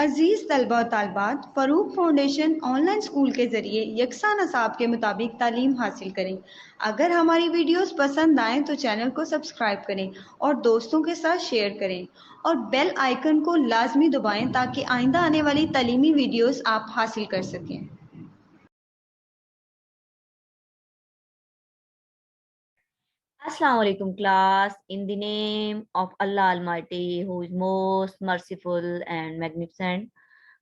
अजीज तलबा और तालबात, Farooq foundation online school के ज़रिए यकसा नसाब के मुताबिक तालीम हासिल करें। अगर हमारी वीडियोस पसंद आएँ तो चैनल को सब्सक्राइब करें और दोस्तों के साथ शेयर करें और बेल आइकन को लाजमी दबाएं ताकि आइंदा आने वाली तालीमी वीडियोस आप हासिल कर सकें। Assalamu alaikum class. In the name of Allah Almighty, who is most merciful and magnificent.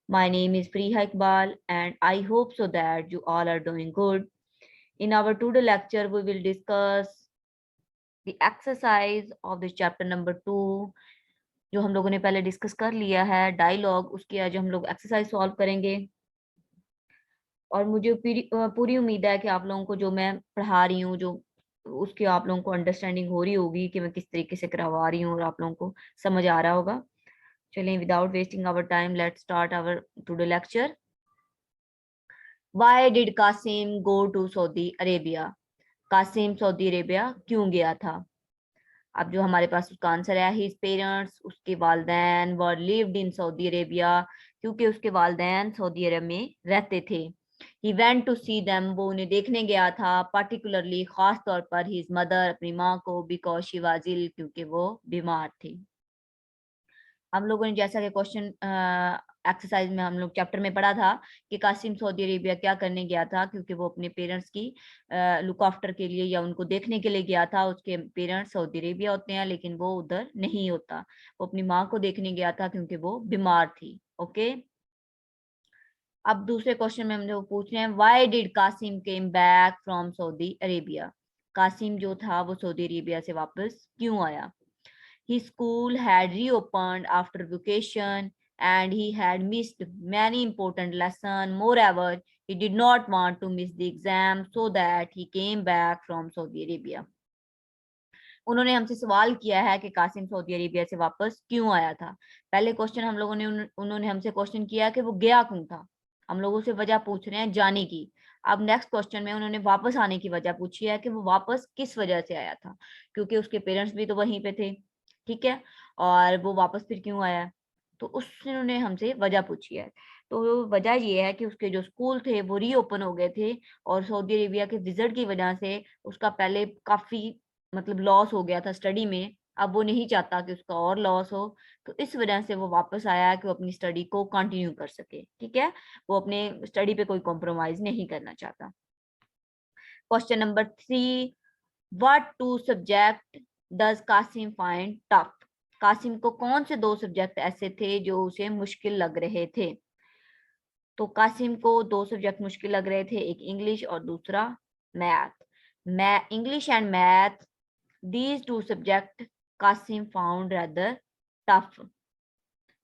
My name is Priya Iqbal and I hope so that you all are doing good. In our today lecture, we will discuss the exercise of this chapter number 2, जो हम लोगों ने पहले discuss कर लिया है dialogue, उसकी आज हम लोग एक्सरसाइज सॉल्व करेंगे। और मुझे पूरी उम्मीद है कि आप लोगों को जो मैं पढ़ा रही हूँ, जो उसकी आप लोगों को अंडरस्टैंडिंग हो रही होगी कि मैं किस तरीके से करवा रही हूँ और आप लोगों को समझ आ रहा होगा। चलिए, without wasting our time, let's start our today lecture. Why did Qasim go to Saudi Arabia? Qasim Saudi Arabia क्यों गया था? अब जो हमारे पास उसका आंसर है, हिज पेरेंट्स, उसके वालिदैन were lived in Saudi Arabia, क्योंकि उसके वालिदैन सऊदी अरब में रहते थे। He went to see them, वो उन्हें देखने गया था, पार्टिकुलरली खास तौर पर हिज मदर, अपनी माँ को, बिकॉज शी वाज इल, क्योंकि वो बीमार थी। हम लोगों ने जैसा कि क्वेश्चन एक्सरसाइज में हम लोग चैप्टर में पढ़ा था कि कासिम सऊदी अरेबिया क्या करने गया था, क्योंकि वो अपने पेरेंट्स की लुक आफ्टर के लिए या उनको देखने के लिए गया था। उसके पेरेंट्स सऊदी अरेबिया होते हैं लेकिन वो उधर नहीं होता। वो अपनी माँ को देखने गया था क्योंकि वो बीमार थी। ओके, अब दूसरे क्वेश्चन में हम लोग पूछ रहे हैं, why did Qasim came back from Saudi Arabia? Qasim जो था वो सऊदी अरेबिया से वापस क्यों आया? His school had reopened after vacation and he had missed many important lessons. Moreover, he did not want to miss the exam, so that he came back from Saudi Arabia. उन्होंने हमसे सवाल किया है कि कासिम सऊदी अरेबिया से वापस क्यों आया था। पहले क्वेश्चन हम लोगों ने उन्होंने हमसे क्वेश्चन किया कि वो गया क्यों था। हम लोगों से वजह पूछ रहे हैं जाने की। अब नेक्स्ट क्वेश्चन में उन्होंने वापस आने की वजह पूछी है कि वो वापस किस वजह से आया था, क्योंकि उसके पेरेंट्स भी तो वहीं पे थे। ठीक है, और वो वापस फिर क्यों आया, तो उन्होंने हमसे वजह पूछी है। तो वजह ये है कि उसके जो स्कूल थे वो रीओपन हो गए थे और सऊदी अरेबिया के विजिट की वजह से उसका पहले काफी मतलब लॉस हो गया था स्टडी में। अब वो नहीं चाहता कि उसका और लॉस हो, तो इस वजह से वो वापस आया है कि वो अपनी स्टडी को कंटिन्यू कर सके। ठीक है, वो अपने स्टडी पे कोई कॉम्प्रोमाइज नहीं करना चाहता। Question number 3, what two subject does Qasim find tough? Qasim को कौन से दो सब्जेक्ट ऐसे थे जो उसे मुश्किल लग रहे थे? तो कासिम को दो सब्जेक्ट मुश्किल लग रहे थे, एक इंग्लिश और दूसरा मैथ। English and math, these two subject Qasim found rather tough.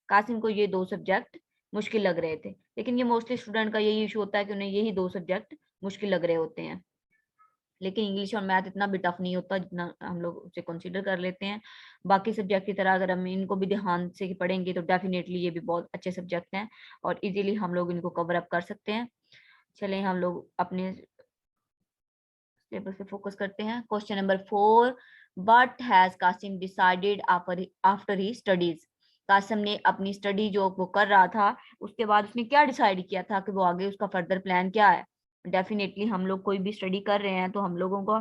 Qasim को ये दो सब्जेक्ट मुश्किल लग रहे थे, लेकिन ये मोस्टली स्टूडेंट का यही इशू होता है कि उन्हें यही दो सब्जेक्ट मुश्किल लग रहे होते हैं। लेकिन इंग्लिश और मैथ इतना भी टफ नहीं होता जितना हम लोग उसे कंसीडर कर लेते हैं। बाकी सब्जेक्ट की तरह अगर हम इनको भी ध्यान से पढ़ेंगे तो डेफिनेटली ये भी बहुत अच्छे सब्जेक्ट हैं और इजीली हम लोग इनको कवर अप कर सकते हैं। चलें हम लोग अपने सिलेबस पे फोकस करते हैं। Question number 4, what has Qasim decided after he studies? Qasim ने अपनी स्टडी जो वो कर रहा था उसके बाद उसने क्या डिसाइड किया था कि वो आगे उसका फर्दर प्लान क्या है? डेफिनेटली हम लोग कोई भी स्टडी कर रहे हैं तो हम लोगों को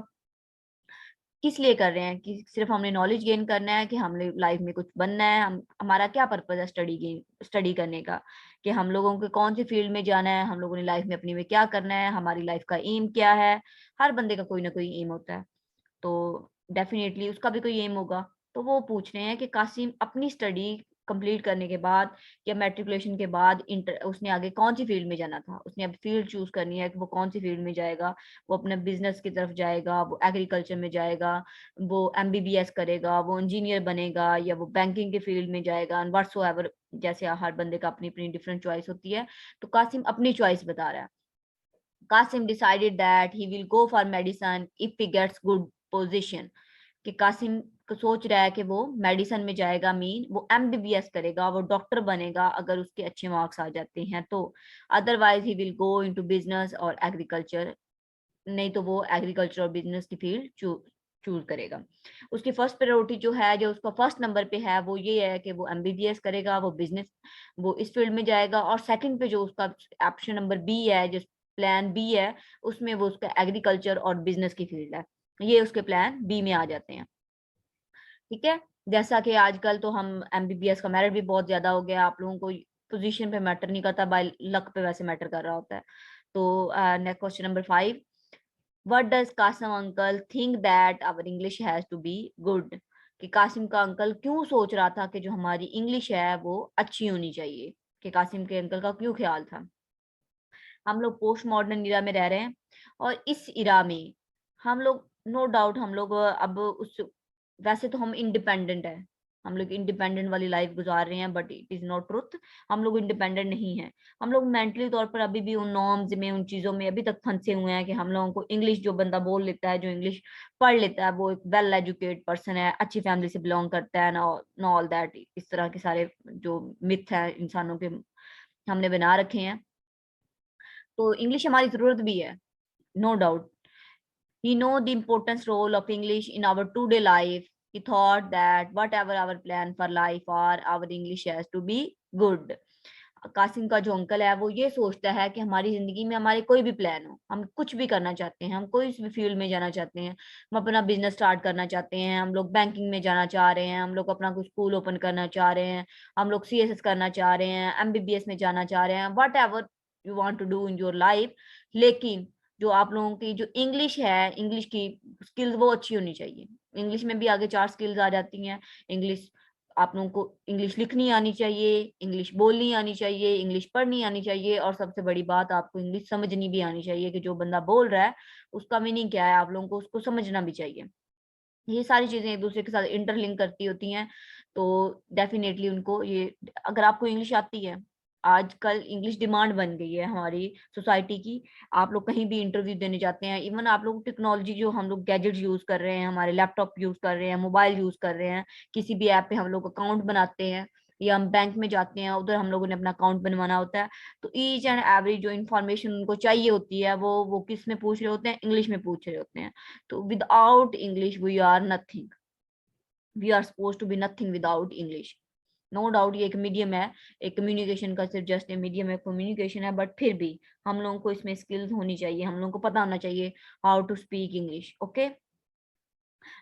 किस लिए कर रहे हैं कि सिर्फ हमने नॉलेज गेन करना है कि हमने लाइफ में कुछ बनना है, हम हमारा क्या पर्पस है स्टडी करने का, कि हम लोगों को कौन सी फील्ड में जाना है, हम लोगों ने लाइफ में अपनी में क्या करना है, हमारी लाइफ का एम क्या है। हर बंदे का कोई ना कोई एम होता है, तो डेफिनेटली उसका भी कोई एम होगा। तो वो पूछ रहे हैं कि कासिम अपनी स्टडी कंप्लीट करने के बाद या मैट्रिकुलेशन के बाद इंटर उसने आगे कौन सी फील्ड में जाना था। उसने अब फील्ड चूज करनी है कि वो कौन सी फील्ड में जाएगा। वो अपने बिजनेस की तरफ जाएगा, वो एग्रीकल्चर में जाएगा, वो एमबीबीएस करेगा, वो इंजीनियर बनेगा, या वो बैंकिंग के फील्ड में जाएगा, एंड व्हाट्सोएवर। जैसे हर बंदे का अपनी अपनी डिफरेंट चॉइस होती है, तो कासिम अपनी चॉइस बता रहा है। Qasim decided that he will go for medicine if he gets good position, कि कासिम को सोच रहा है कि वो मेडिसिन में जाएगा, मीन वो एमबीबीएस करेगा, वो डॉक्टर बनेगा अगर उसके अच्छे मार्क्स आ जाते हैं तो। Otherwise he will go into business और एग्रीकल्चर, नहीं तो वो एग्रीकल्चर और बिजनेस की फील्ड चूज करेगा। उसकी फर्स्ट प्रायोरिटी जो है, जो उसका फर्स्ट नंबर पे है, वो ये है कि वो एमबीबीएस करेगा, वो बिजनेस, वो इस फील्ड में जाएगा। और सेकंड पे जो उसका ऑप्शन नंबर बी है, जो प्लान बी है, उसमें वो उसका एग्रीकल्चर और बिजनेस की फील्ड है। ये उसके प्लान बी में आ जाते हैं। ठीक है, जैसा कि आजकल तो हम एमबीबीएस का मेरिट भी बहुत ज्यादा हो गया, आप लोगों को पोजीशन पे मैटर नहीं करता, बाय लक पे वैसे मैटर कर रहा होता है। तो next question number 5, what does Qasim uncle think that our English has to be good? कि कासिम का अंकल क्यों सोच रहा था कि जो हमारी इंग्लिश है वो अच्छी होनी चाहिए, कि कासिम के अंकल का क्यों ख्याल था? हम लोग पोस्ट मॉडर्न इरा में रह रहे हैं, और इस इरा में हम लोग, नो डाउट, हम लोग अब उस, वैसे तो हम इंडिपेंडेंट है, हम लोग इंडिपेंडेंट वाली लाइफ गुजार रहे हैं, but it is not truth. हम लोग इंडिपेंडेंट नहीं है, हम लोग मेंटली तौर पर अभी भी उन नॉर्म्स में, उन चीजों में अभी तक फंसे हुए हैं कि हम लोगों को इंग्लिश, जो बंदा बोल लेता है, जो इंग्लिश पढ़ लेता है, वो एक वेल एजुकेटेड पर्सन है, अच्छी फैमिली से बिलोंग करता है, नो ऑल दैट, इस तरह के सारे जो मिथ है इंसानों के हमने बना रखे हैं। तो इंग्लिश हमारी जरूरत भी है, no doubt. He know the importance role of English in our today life. He thought that whatever our plan for life or our English has to be good. Qasim का जो अंकल है वो ये सोचता है कि हमारी जिंदगी में हमारे कोई भी प्लान हो, हम कुछ भी करना चाहते हैं, हम कोई भी फील्ड में जाना चाहते हैं, हम अपना बिजनेस स्टार्ट करना चाहते हैं, हम लोग बैंकिंग में जाना चाह रहे हैं, हम लोग अपना कुछ स्कूल ओपन करना चाह रहे हैं, हम लोग सीएसएस करना चाह रहे हैं, एमबीबीएस में जाना चाह रहे हैं, whatever you want to do in your life. लेकिन जो आप लोगों की जो इंग्लिश है, इंग्लिश की स्किल्स वो अच्छी होनी चाहिए। इंग्लिश में भी आगे 4 स्किल्स आ जाती हैं। इंग्लिश, आप लोगों को इंग्लिश लिखनी आनी चाहिए, इंग्लिश बोलनी आनी चाहिए, इंग्लिश पढ़नी आनी चाहिए, और सबसे बड़ी बात, आपको इंग्लिश समझनी भी आनी चाहिए कि जो बंदा बोल रहा है उसका मीनिंग क्या है, आप लोगों को उसको समझना भी चाहिए। ये सारी चीजें एक दूसरे के साथ इंटरलिंक करती होती हैं। तो डेफिनेटली उनको ये, अगर आपको इंग्लिश आती है, आजकल इंग्लिश डिमांड बन गई है हमारी सोसाइटी की। आप लोग कहीं भी इंटरव्यू देने जाते हैं, इवन आप लोग टेक्नोलॉजी, जो हम लोग गैजेट्स यूज कर रहे हैं, हमारे लैपटॉप यूज कर रहे हैं, मोबाइल यूज कर रहे हैं, किसी भी ऐप पे हम लोग अकाउंट बनाते हैं, या हम बैंक में जाते हैं, उधर हम लोगों ने अपना अकाउंट बनवाना होता है। तो ईच एंड एवरी जो इन्फॉर्मेशन उनको चाहिए होती है, वो किस में पूछ रहे होते हैं? इंग्लिश में पूछ रहे होते हैं। तो without English we are nothing, we are suppose to be nothing without English. No doubt ये एक मीडियम है, एक कम्युनिकेशन का, सिर्फ जस्ट ए मीडियम है, कम्युनिकेशन है, बट फिर भी हम लोगों को इसमें स्किल्स होनी चाहिए, हम लोगों को पता होना चाहिए how to speak English. Okay,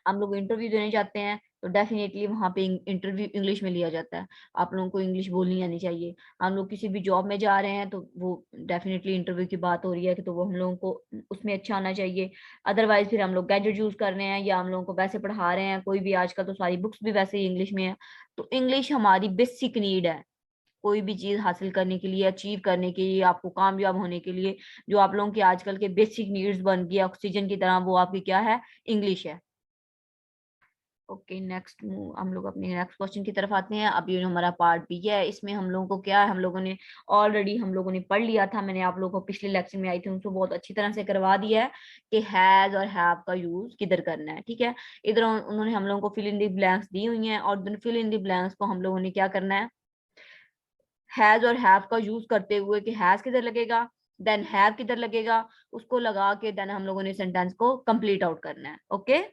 हम लोग इंटरव्यू देने जाते हैं तो डेफिनेटली वहाँ पे इंटरव्यू इंग्लिश में लिया जाता है, आप लोगों को इंग्लिश बोलनी आनी चाहिए। हम लोग किसी भी जॉब में जा रहे हैं तो वो डेफिनेटली इंटरव्यू की बात हो रही है कि तो वो हम लोगों को उसमें अच्छा आना चाहिए। अदरवाइज फिर हम लोग गैजेट यूज कर रहे हैं, या हम लोगों को वैसे पढ़ा रहे हैं, कोई भी, आजकल तो सारी बुक्स भी वैसे ही इंग्लिश में है। तो इंग्लिश हमारी बेसिक नीड है, कोई भी चीज हासिल करने के लिए, अचीव करने के लिए, आपको कामयाब होने के लिए, जो आप लोगों की आजकल के बेसिक नीड्स बन गई ऑक्सीजन की तरह, वो आपकी क्या है? इंग्लिश है। ओके, नेक्स्ट हम लोग अपने नेक्स्ट क्वेश्चन की तरफ आते हैं। अब ये जो हमारा पार्ट बी है, इसमें हम लोगों को क्या है, हम लोगों ने ऑलरेडी हम लोगों ने पढ़ लिया था, मैंने आप लोगों को पिछले लेक्चर में आई थी उनको बहुत अच्छी तरह से करवा दिया है कि हैज और हैव का यूज किधर करना है। ठीक है, इधर उन्होंने हम लोगों को फिल इन दी ब्लैंक्स दी हुई हैं, और फिल इन दी ब्लैंक्स को हम लोगों ने क्या करना है, हैज और हैव का यूज करते हुए कि हैज किधर लगेगा, देन हैव किधर लगेगा, उसको लगा के देन हम लोगों ने सेंटेंस को कंप्लीट आउट करना है। ओके,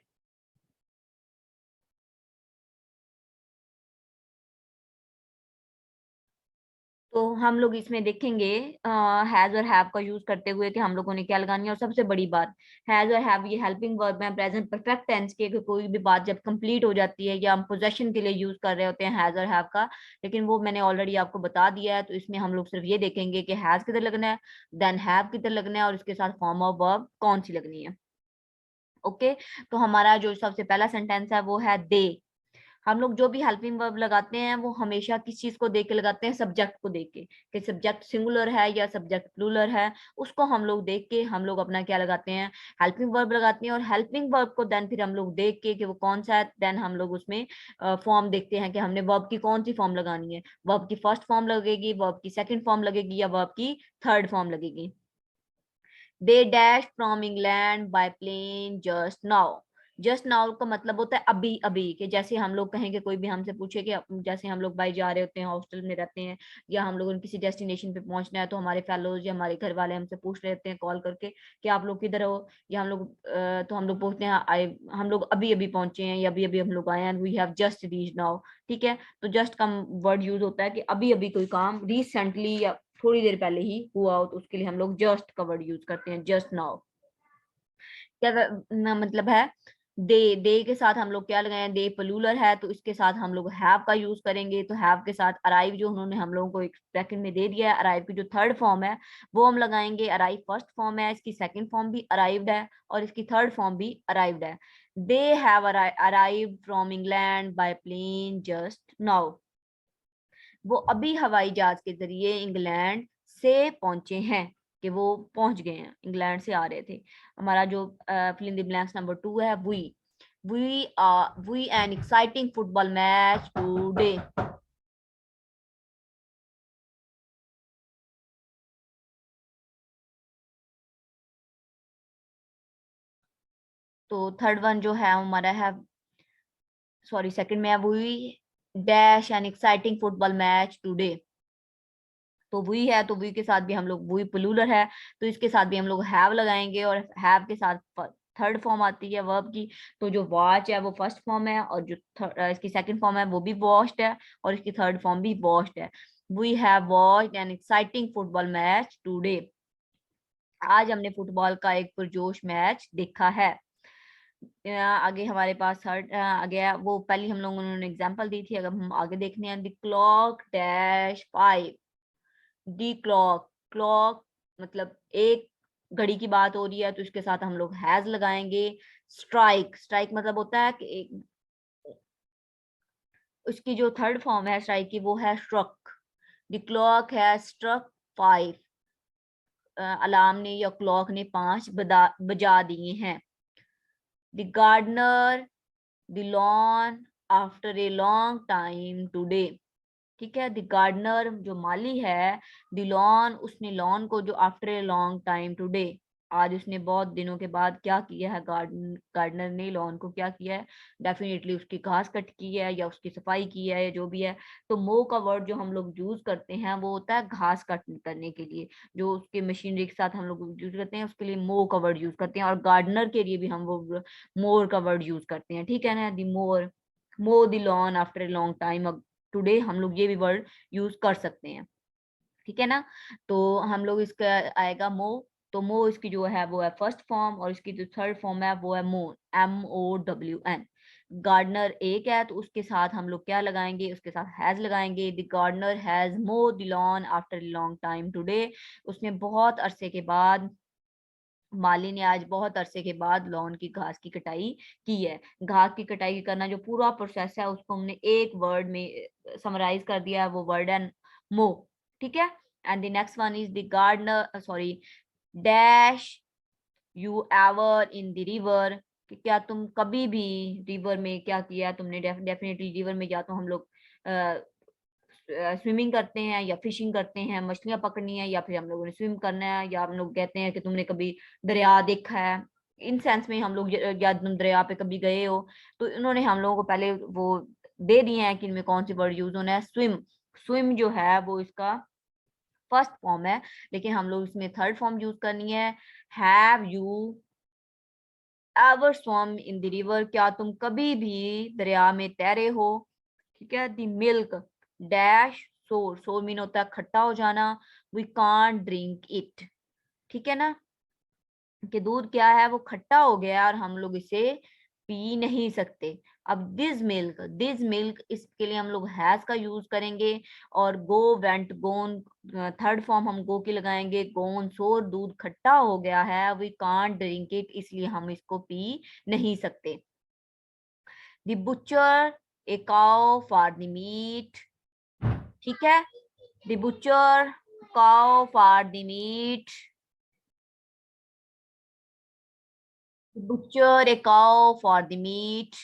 तो हम लोग इसमें देखेंगे हैज और हैव का यूज करते हुए कि हम लोगों ने क्या लगानी है। और सबसे बड़ी बात, हैज और हैव ये हेल्पिंग वर्ब है प्रेजेंट परफेक्ट टेंस के, कि कोई भी बात जब कंप्लीट हो जाती है या हम पोजेशन के लिए यूज कर रहे होते हैं हैज और हैव का, लेकिन वो मैंने ऑलरेडी आपको बता दिया है। तो इसमें हम लोग सिर्फ ये देखेंगे कि हैज किधर लगना है, देन हैव किधर लगना है, और इसके साथ फॉर्म ऑफ वर्ब कौन सी लगनी है। ओके, तो हमारा जो सबसे पहला सेंटेंस है वो है दे। हम लोग जो भी हेल्पिंग वर्ब लगाते हैं वो हमेशा किस चीज को देख के लगाते हैं? सब्जेक्ट को देख के, कि सब्जेक्ट सिंगुलर है या सब्जेक्ट प्लूरल है, उसको हम लोग देख के हम लोग अपना क्या लगाते हैं? हेल्पिंग वर्ब लगाते हैं। और हेल्पिंग वर्ब को देन फिर हम लोग देख के कि वो कौन सा है, देन हम लोग उसमें फॉर्म देखते हैं कि हमने वर्ब की कौन सी फॉर्म लगानी है। वर्ब की फर्स्ट फॉर्म लगेगी, वर्ब की सेकंड फॉर्म लगेगी, या वर्ब की थर्ड फॉर्म लगेगी। They dashed from England by plane just now. Just now का मतलब होता है अभी अभी, कि जैसे हम लोग कहेंगे, कोई भी हमसे पूछे कि जैसे हम लोग बाई जा रहे होते हैं, हॉस्टल में रहते हैं, या हम लोगों ने किसी डेस्टिनेशन पे पहुंचना है, तो हमारे फेलोज या हमारे घर वाले हमसे पूछ रहे होते हैं कॉल करके कि आप लोग किधर हो, या हम लोग तो हम लोग पूछते हैं आई, हम लोग अभी अभी पहुंचे हैं, या अभी अभी हम लोग आए हैं, we have just reach now. ठीक है, तो जस्ट का वर्ड यूज होता है कि अभी अभी कोई काम रिसेंटली या थोड़ी देर पहले ही हुआ हो, तो उसके लिए हम लोग जस्ट का वर्ड यूज करते हैं, जस्ट नाउ। क्या मतलब है, दे के साथ हम लोग क्या लगाए, दे प्लूरल है तो इसके साथ हम लोग हैव का यूज करेंगे, तो हैव के साथ अराइव जो उन्होंने हम लोगों को एक ब्रैकेट में दे दिया है, अराइव की जो थर्ड फॉर्म है वो हम लगाएंगे। अराइव फर्स्ट फॉर्म है, इसकी सेकंड फॉर्म भी अराइव्ड है और इसकी थर्ड फॉर्म भी अराइव्ड है। They have arrived from England by plane just now. वो अभी हवाई जहाज के जरिए इंग्लैंड से पहुंचे हैं, कि वो पहुंच गए हैं, इंग्लैंड से आ रहे थे। हमारा जो fill in the blanks number 2 है, we an exciting football match today. तो थर्ड वन जो है हमारा है, सॉरी सेकंड में है, we dash an exciting football match today. तो वी है तो वी के साथ भी हम लोग, वी प्लूरल है तो इसके साथ भी हम लोग हैव लगाएंगे, और हैव के साथ थर्ड फॉर्म आती है वर्ब की। तो जो वॉच है वो फर्स्ट फॉर्म है, और जो इसकी सेकंड फॉर्म है वो भी वॉच्ड है, और इसकी थर्ड फॉर्म भी वॉच्ड है। We have watched an exciting football match today. आज हमने फुटबॉल का एक पुरजोश मैच देखा है। आगे हमारे पास थर्ड आगे है, वो पहले हम लोगों ने एग्जांपल दी थी, अगर हम आगे देखने हैं, the clock dash 5। The clock, clock मतलब एक घड़ी की बात हो रही है, तो इसके साथ हम लोग हैज लगाएंगे। स्ट्राइक, स्ट्राइक मतलब होता है कि एक, उसकी जो थर्ड फॉर्म है स्ट्राइक की वो है स्ट्रक। द क्लॉक है स्ट्रक 5। अलार्म ने या क्लॉक ने 5 बजा दिए हैं। The gardener the lawn after a long time today. ठीक है, द गार्डनर जो माली है, द लॉन उसने लॉन को, जो after a long time today, आज उसने बहुत दिनों के बाद क्या किया है, गार्डनर ने लॉन को क्या किया है, डेफिनेटली उसकी घास कट की है या उसकी सफाई की है या जो भी है। तो मो का वर्ड जो हम लोग यूज करते हैं वो होता है घास कट करने के लिए, जो उसके मशीनरी के साथ हम लोग यूज करते हैं उसके लिए मो का वर्ड यूज करते हैं, और गार्डनर के लिए भी हम वो मोर का वर्ड यूज करते हैं। ठीक है ना, दी मोर, मो the lawn after a long time today, हम लोग ये भी वर्ड यूज कर सकते हैं। ठीक है ना, तो हम लोग इसका आएगा मो। तो मो इसकी जो है वो है फर्स्ट फॉर्म, और इसकी जो थर्ड फॉर्म है वो है मोन, MOWN। गार्डनर एक है तो उसके साथ हम लोग क्या लगाएंगे, उसके साथ हैज लगाएंगे। द गार्डनर हैज मो the lawn after long time today. उसने बहुत अरसे के बाद, माली ने आज बहुत अरसे के बाद लॉन की घास की कटाई की है। घास की कटाई करना जो पूरा प्रोसेस है उसको हमने एक वर्ड में समराइज कर दिया है, वो वर्ड है मो। ठीक है, and the next one is the gardener, sorry, dash you ever in the river, कि क्या तुम कभी भी रिवर में क्या किया तुमने, डेफिनेटली रिवर में या तो हम लोग स्विमिंग करते हैं या फिशिंग करते हैं, मछलियां पकड़नी है, या फिर हम लोगों ने स्विम करना है, या हम लोग कहते हैं कि तुमने कभी दरिया देखा है, इन सेंस में हम लोग, या तुम दरिया पे कभी गए हो। तो इन्होंने हम लोगों को पहले वो दे दिए हैं कि इनमें कौन सी वर्ड यूज होना है। स्विम, स्विम जो है वो इसका फर्स्ट फॉर्म है, लेकिन हम लोग इसमें थर्ड फॉर्म यूज करनी है। Have you ever swum in the river, क्या तुम कभी भी दरिया में तैरे हो। ठीक है, द मिल्क डैश सोर, सोर मीन होता है खट्टा हो जाना, वी कांट ड्रिंक इट। ठीक है ना, कि दूध क्या है वो खट्टा हो गया और हम लोग इसे पी नहीं सकते। अब दिस मिल्क इसके लिए हम लोग हैज का यूज करेंगे, और गो वेंट गोन, थर्ड फॉर्म हम गो की लगाएंगे। गोन सोर, दूध खट्टा हो गया है, वी कांट ड्रिंक इट, इसलिए हम इसको पी नहीं सकते। The butcher a cow for the meat. ठीक है, the butcher cow for the meat, butcher a cow for the meat,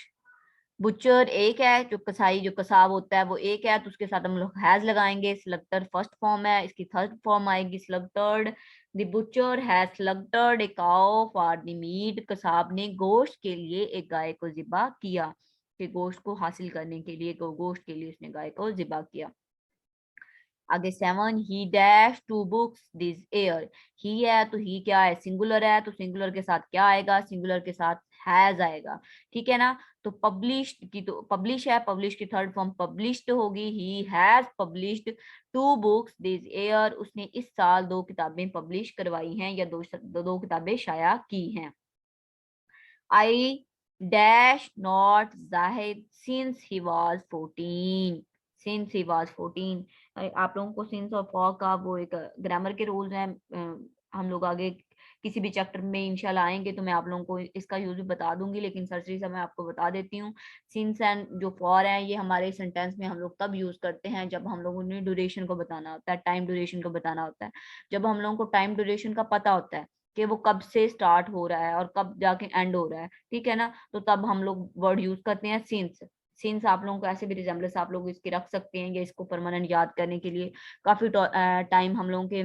butcher एक है, जो कसाई जो कसाब होता है वो एक है, तो उसके साथ हम लोग हैज लगाएंगे। स्लगटर फर्स्ट फॉर्म है, इसकी थर्ड फॉर्म आएगी slaughtered. The butcher has slaughtered a cow for the meat, कसाब ने गोश्त के लिए एक गाय को ज़िबा किया, कि गोश्त को हासिल करने के लिए, गोश्त के लिए उसने गाय को ज़िबा किया। आगे 7, he dash two books this year. ही है तो ही क्या है, सिंगुलर है, तो सिंगुलर के साथ क्या आएगा, सिंगुलर के साथ हैज आएगा, ठीक है ना। तो पब्लिश्ड की तो पब्लिश है, पब्लिश की थर्ड फॉर्म पब्लिश्ड होगी। He has published 2 books this year, उसने इस साल 2 किताबें पब्लिश करवाई हैं, या दो किताबें शाया की हैं। I dash not Zahid since he was 14, since he was 14। आप लोगों को सिंस और फॉर का वो एक ग्रामर के रूल्स हैं, हम लोग आगे किसी भी चैप्टर में इंशाल्लाह आएंगे तो मैं आप लोगों को इसका यूज भी बता दूंगी, लेकिन सरसरी से मैं आपको बता देती हूँ। सिंस एंड जो फॉर है ये हमारे सेंटेंस में हम लोग तब यूज करते हैं जब हम लोगों ने ड्यूरेशन को बताना होता है, टाइम ड्यूरेशन को बताना होता है। जब हम लोगों को टाइम ड्यूरेशन का पता होता है कि वो कब से स्टार्ट हो रहा है और कब जाके एंड हो रहा है, ठीक है ना, तो तब हम लोग वर्ड यूज करते हैं सिंस। सिंस आप लोगों को ऐसे भी रिजेम्बलेंस आप लोग इसकी रख सकते हैं, या इसको परमानेंट याद करने के लिए काफी टाइम हम लोगों के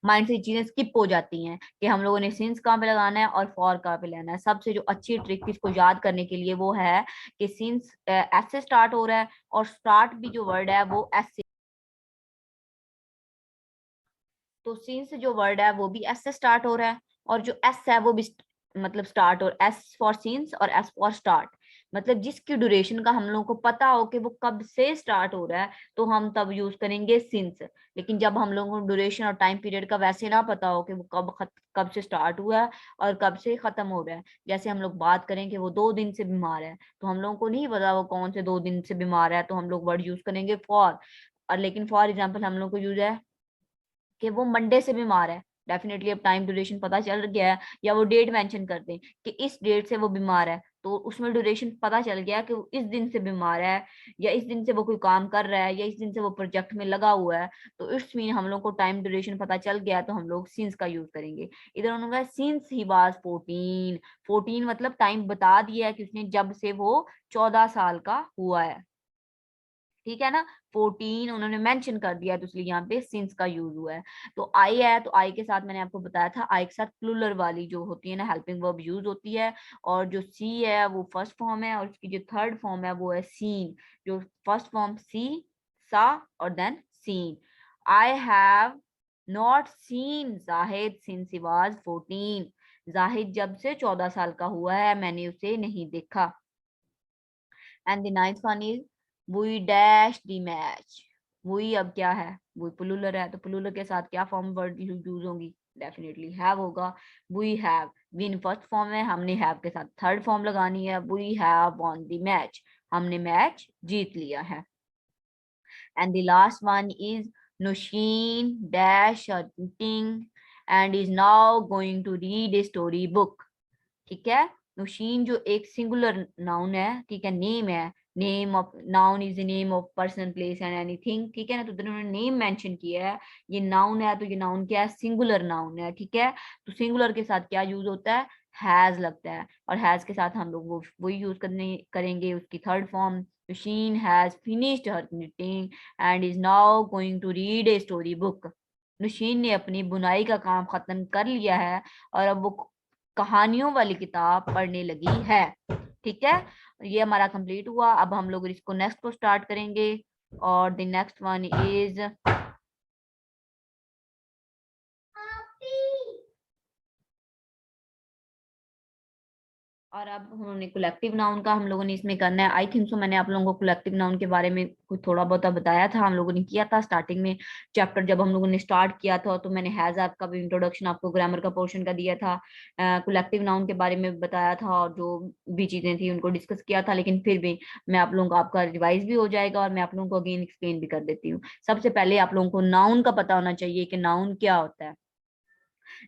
माइंड से चीजें स्किप हो जाती हैं कि हम लोगों ने सिंस कहाँ पे लगाना है और फॉर कहाँ पे लेना है। सबसे जो अच्छी ट्रिक इसको याद करने के लिए वो है कि सिंस एस से स्टार्ट हो रहा है, और स्टार्ट भी जो वर्ड है वो एस से, तो सिंस जो वर्ड है वो भी एस से स्टार्ट हो रहा है, और जो एस है वो भी मतलब स्टार्ट, और एस फॉर सिंस और एस फॉर स्टार्ट, मतलब जिसकी ड्यूरेशन का हम लोगों को पता हो कि वो कब से स्टार्ट हो रहा है तो हम तब यूज करेंगे सिंस। लेकिन जब हम लोगों को ड्यूरेशन और टाइम पीरियड का वैसे ना पता हो कि वो कब से स्टार्ट हुआ है और कब से खत्म हो रहा है, जैसे हम लोग बात करें कि वो 2 दिन से बीमार है, तो हम लोगों को नहीं पता वो कौन से 2 दिन से बीमार है, तो हम लोग वर्ड यूज करेंगे फॉर। और लेकिन फॉर एग्जाम्पल हम लोग को यूज है कि वो मंडे से बीमार है, डेफिनेटली अब टाइम ड्यूरेशन पता चल गया है, या वो डेट मेंशन कर दें कि इस डेट से वो बीमार है, तो उसमें ड्यूरेशन पता चल गया कि वो इस दिन से बीमार है, या इस दिन से वो कोई काम कर रहा है, या इस दिन से वो प्रोजेक्ट में लगा हुआ है, तो इस मीन हम लोग को टाइम ड्यूरेशन पता चल गया, तो हम लोग सिंस का यूज करेंगे। इधर उन्होंने सिंस ही वाज 14, 14 मतलब टाइम बता दिया है कि उसने जब से वो 14 साल का हुआ है, ठीक है ना। 14 उन्होंने मेंशन कर दिया, तो इसलिए यहाँ पे सिंस का यूज हुआ है। तो आई है, तो आई के साथ मैंने आपको बताया था, आई के साथ प्लूरल वाली जो होती है ना हेल्पिंग वर्ब यूज होती है, और जो सी है वो फर्स्ट फॉर्म है, और उसकी जो थर्ड फॉर्म है वो है सीन। जो फर्स्ट फॉर्म सी, सा, और then seen. I have not seen Zahid since he was 14, Zahid जब से 14 साल का हुआ है मैंने उसे नहीं देखा। And the ninth one is we dash the match. We अब क्या है, वो प्लूरल है, तो प्लूरल के साथ क्या फॉर्म वर्ड यूज होगी, डेफिनेटली हैव होगा। We have, win first form है, हमने हैव के साथ थर्ड फॉर्म लगानी है, we have won the match, हमने मैच जीत लिया है। And the last one is Nushin dash hunting and is now going to read a story book, ठीक है। नुशीन जो एक सिंगुलर नाउन है, ठीक है, नेम है, name of noun is the name of person place and anything, ठीक है ना, तो उन्होंने नेम मेंशन किया है, ये नाउन है, तो ये नाउन क्या है, सिंगुलर नाउन है, ठीक है। तो सिंगुलर के साथ क्या यूज होता है, हैज लगता है, और हैज के साथ हम लोग वो वही यूज करेंगे उसकी third form. Nausheen has finished her knitting and is now going to read a story book, Nausheen ने अपनी बुनाई का काम खत्म कर लिया है और अब वो कहानियों वाली किताब पढ़ने लगी है, ठीक है। ये हमारा कंप्लीट हुआ। अब हम लोग इसको नेक्स्ट को स्टार्ट करेंगे, और द नेक्स्ट वन इज और अब उन्होंने कलेक्टिव नाउन का हम लोगों ने इसमें करना है। आई थिंक सो मैंने आप लोगों को कलेक्टिव नाउन के बारे में कुछ थोड़ा बहुत बताया था, हम लोगों ने किया था स्टार्टिंग में चैप्टर, जब हम लोगों ने स्टार्ट किया था, तो मैंने हैज ऐप का भी इंट्रोडक्शन आपको ग्रामर का पोर्शन का दिया था, कलेक्टिव नाउन के बारे में बताया था, और जो भी चीजें थी उनको डिस्कस किया था, लेकिन फिर भी मैं आप लोगों को, आपका रिवाइज भी हो जाएगा और मैं आप लोगों को अगेन एक्सप्लेन भी कर देती हूँ। सबसे पहले आप लोगों को नाउन का पता होना चाहिए कि नाउन क्या होता है।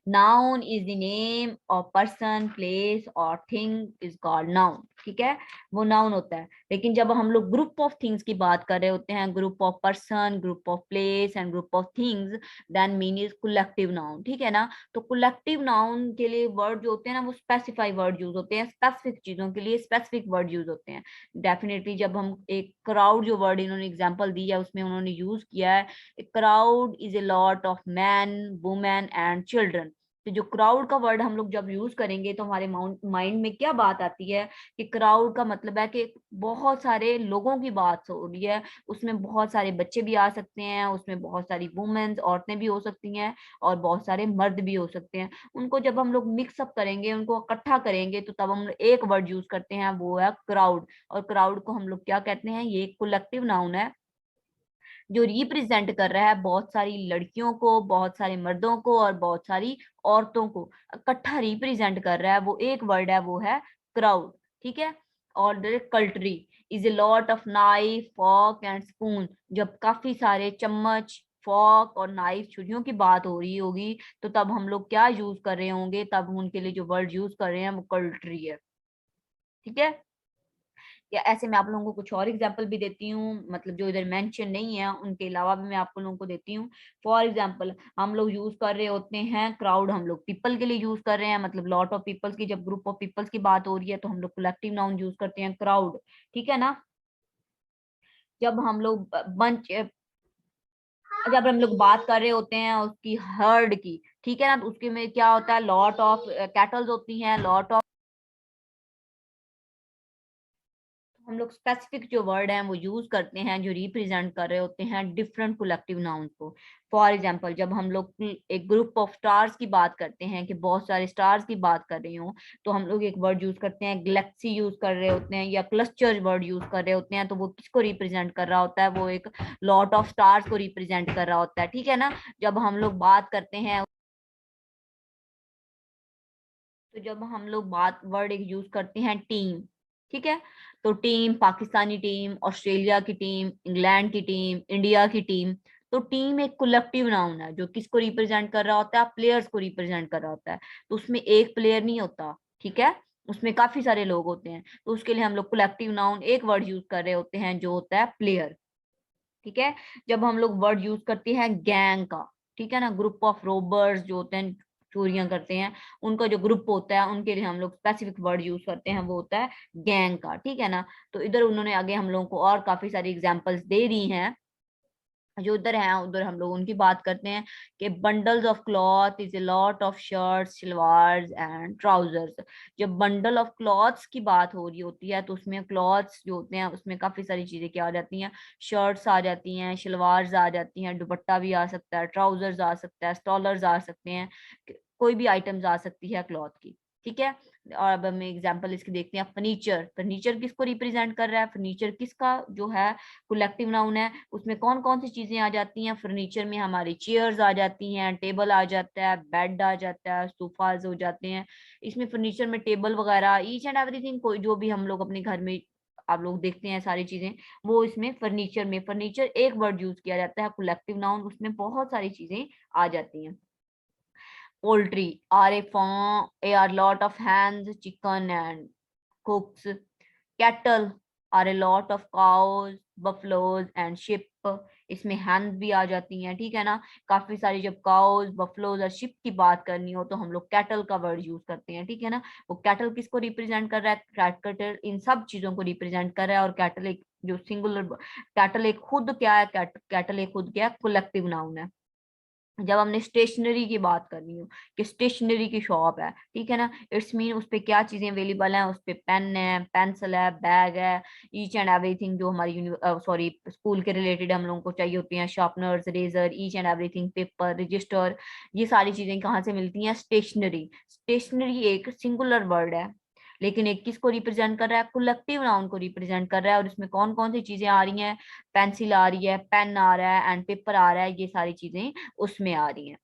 Noun is the name of person, place or thing is called noun. ठीक है, वो नाउन होता है। लेकिन जब हम लोग ग्रुप ऑफ थिंग्स की बात कर रहे होते हैं, group of person, group of place and group of things, then mean is collective noun. ठीक है ना, तो कलेक्टिव नाउन के लिए वर्ड जो होते हैं ना वो स्पेसिफाई वर्ड यूज होते हैं, स्पेसिफिक चीजों के लिए स्पेसिफिक वर्ड यूज होते हैं। डेफिनेटली जब हम एक क्राउड, जो वर्ड इन्होंने एग्जाम्पल दी है उसमें उन्होंने यूज किया है, a crowd is a lot of man, women and children. तो जो क्राउड का वर्ड हम लोग जब यूज करेंगे तो हमारे माइंड में क्या बात आती है कि क्राउड का मतलब है कि बहुत सारे लोगों की बात हो रही है, उसमें बहुत सारे बच्चे भी आ सकते हैं, उसमें बहुत सारी वुमेन्स, औरतें भी हो सकती हैं, और बहुत सारे मर्द भी हो सकते हैं। उनको जब हम लोग मिक्सअप करेंगे, उनको इकट्ठा करेंगे, तो तब हम एक वर्ड यूज करते हैं, वो है क्राउड। और क्राउड को हम लोग क्या कहते हैं, ये कलेक्टिव नाउन है जो रिप्रेजेंट कर रहा है बहुत सारी लड़कियों को, बहुत सारे मर्दों को और बहुत सारी औरतों को इकट्ठा रिप्रेजेंट कर रहा है, वो एक वर्ड है, वो है क्राउड। ठीक है, और cutlery is a lot of knife, fork and spoon. जब काफी सारे चम्मच, फॉर्क और नाइफ, छुरियों की बात हो रही होगी, तो तब हम लोग क्या यूज कर रहे होंगे, तब उनके लिए जो वर्ड यूज कर रहे हैं वो कल्टरी है। ठीक है, या ऐसे मैं आप लोगों को कुछ और एग्जांपल भी देती हूँ, मतलब जो इधर मेंशन नहीं है उनके अलावा भी मैं आपको लोगों को देती हूँ। फॉर एग्जांपल हम लोग यूज कर रहे होते हैं क्राउड, हम लोग पीपल के लिए यूज कर रहे हैं, मतलब लॉट ऑफ पीपल्स की, जब ग्रुप ऑफ पीपल्स की बात हो रही है तो हम लोग कलेक्टिव नाउन यूज करते हैं क्राउड। ठीक है ना, जब हम लोग बंच, जब हम लोग बात कर रहे होते हैं उसकी हर्ड की, ठीक है ना, तो उसके में क्या होता है, लॉट ऑफ कैटल्स होती हैं, लॉट ऑफ, हम लोग स्पेसिफिक जो वर्ड हैं वो यूज करते हैं जो रिप्रेजेंट कर रहे होते हैं डिफरेंट कलेक्टिव नाउन को। फॉर एग्जांपल जब हम लोग एक ग्रुप ऑफ स्टार्स की बात करते हैं, कि बहुत सारे स्टार्स की बात कर रही हूँ, तो हम लोग एक वर्ड यूज करते हैं गैलेक्सी यूज कर रहे होते हैं, या क्लस्टर वर्ड यूज कर रहे होते हैं, तो वो किसको रिप्रेजेंट कर रहा होता है, वो एक लॉट ऑफ स्टार्स को रिप्रेजेंट कर रहा होता है। ठीक है ना, जब हम लोग बात करते हैं, तो जब हम लोग बात वर्ड एक यूज करते हैं टीम, ठीक है, तो टीम, पाकिस्तानी टीम, ऑस्ट्रेलिया की टीम, इंग्लैंड की टीम, इंडिया की टीम, तो टीम एक कलेक्टिव नाउन है जो किसको रिप्रेजेंट कर रहा होता है, प्लेयर्स को रिप्रेजेंट कर रहा होता है। तो उसमें एक प्लेयर नहीं होता, ठीक है, उसमें काफी सारे लोग होते हैं, तो उसके लिए हम लोग कलेक्टिव नाउन एक वर्ड यूज कर रहे होते हैं जो होता है प्लेयर। ठीक है, जब हम लोग वर्ड यूज करते हैं गैंग का, ठीक है ना, ग्रुप ऑफ रोबर्स जो होते हैं, चोरियां करते हैं, उनका जो ग्रुप होता है उनके लिए हम लोग स्पेसिफिक वर्ड यूज करते हैं, वो होता है गैंग का। ठीक है ना, तो इधर उन्होंने आगे हम लोगों को और काफी सारी एग्जांपल्स दे दी हैं, जो उधर हैं उधर हम लोग उनकी बात करते हैं, कि bundles of cloth is a lot of shirts, shalwars and trousers. जब बंडल ऑफ क्लॉथ्स की बात हो रही होती है तो उसमें क्लॉथ्स जो होते हैं उसमें काफी सारी चीजें क्या आ जाती हैं, शर्ट्स आ जाती हैं, शलवार्स आ जाती हैं, दुपट्टा भी आ सकता है, ट्राउजर्स आ सकता है, स्टॉलर्स आ सकते हैं, कोई भी आइटम्स आ सकती है क्लॉथ की। ठीक है, और अब हम एग्जांपल इसकी देखते हैं, फर्नीचर। फर्नीचर किसको रिप्रेजेंट कर रहा है, फर्नीचर किसका जो है कलेक्टिव नाउन है, उसमें कौन कौन सी चीजें आ जाती हैं, फर्नीचर में हमारी चेयर्स आ जाती हैं, टेबल आ जाता है, बेड आ जाता है, सोफाज हो जाते हैं। इसमें फर्नीचर में टेबल वगैरह, ईच एंड एवरीथिंग, कोई जो भी हम लोग अपने घर में आप लोग देखते हैं सारी चीजें, वो इसमें फर्नीचर में, फर्नीचर एक वर्ड यूज किया जाता है कलेक्टिव नाउन, उसमें बहुत सारी चीजें आ जाती हैं। Poultry are a farm, are lot of hens, chicken and cooks. Cattle are a lot of cows, buffaloes and sheep. इसमें हैंस भी आ जाती हैं। ठीक है ना, काफी सारी जब काउज, बफलोज और शिप की बात करनी हो तो हम लोग कैटल का वर्ड यूज करते हैं। ठीक है ना, वो कैटल किसको रिप्रेजेंट कर रहा है, कैटल इन सब चीजों को रिप्रेजेंट कर रहा है, और कैटल एक जो सिंगुलर, कैटल एक खुद क्या है, कैटल एक खुद क्या है, कलेक्टिव नाउन है। जब हमने स्टेशनरी की बात करनी हो, कि स्टेशनरी की शॉप है, ठीक है ना, इट्स मीन उस पे क्या चीजें अवेलेबल हैं, उस पे पेन है, पेंसिल है, बैग है, ईच एंड एवरीथिंग जो हमारी सॉरी स्कूल के रिलेटेड हम लोगों को चाहिए होती हैं, sharpeners, razor, each and everything, paper, register, ये सारी चीजें कहाँ से मिलती हैं, स्टेशनरी। स्टेशनरी एक सिंगुलर वर्ड है, लेकिन एक किसको रिप्रेजेंट कर रहा है, कलेक्टिव नाउन को रिप्रेजेंट कर रहा है, और इसमें कौन कौन सी चीजें आ रही हैं, पेंसिल आ रही है, पेन आ रहा है एंड पेपर आ रहा है, ये सारी चीजें उसमें आ रही हैं।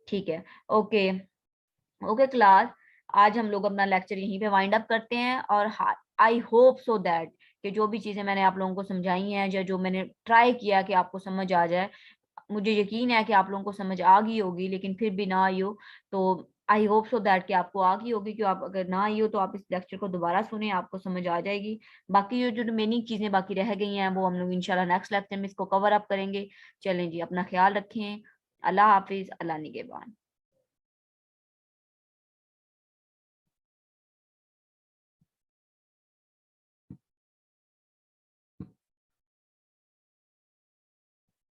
ठीक है, ओके, ओके क्लास, आज हम लोग अपना लेक्चर यहीं पे वाइंड अप करते हैं, और आई होप सो दैट कि जो भी चीजें मैंने आप लोगों को समझाई हैं, या जो मैंने ट्राई किया कि आपको समझ आ जाए, मुझे यकीन है कि आप लोगों को समझ आ गई होगी, लेकिन फिर भी ना आई हो तो आई होप सो दैट कि आपको आ गई होगी, कि आप अगर ना आई हो तो आप इस लेक्चर को दोबारा सुने, आपको समझ आ जाएगी। बाकी जो रिमेनिंग चीजें बाकी रह गई हैं वो हम लोग इंशाल्लाह नेक्स्ट लेक्चर में इसको कवर अप करेंगे। चलें जी, अपना ख्याल रखें। अल्लाह हाफिज, अल्लाह निगहबान।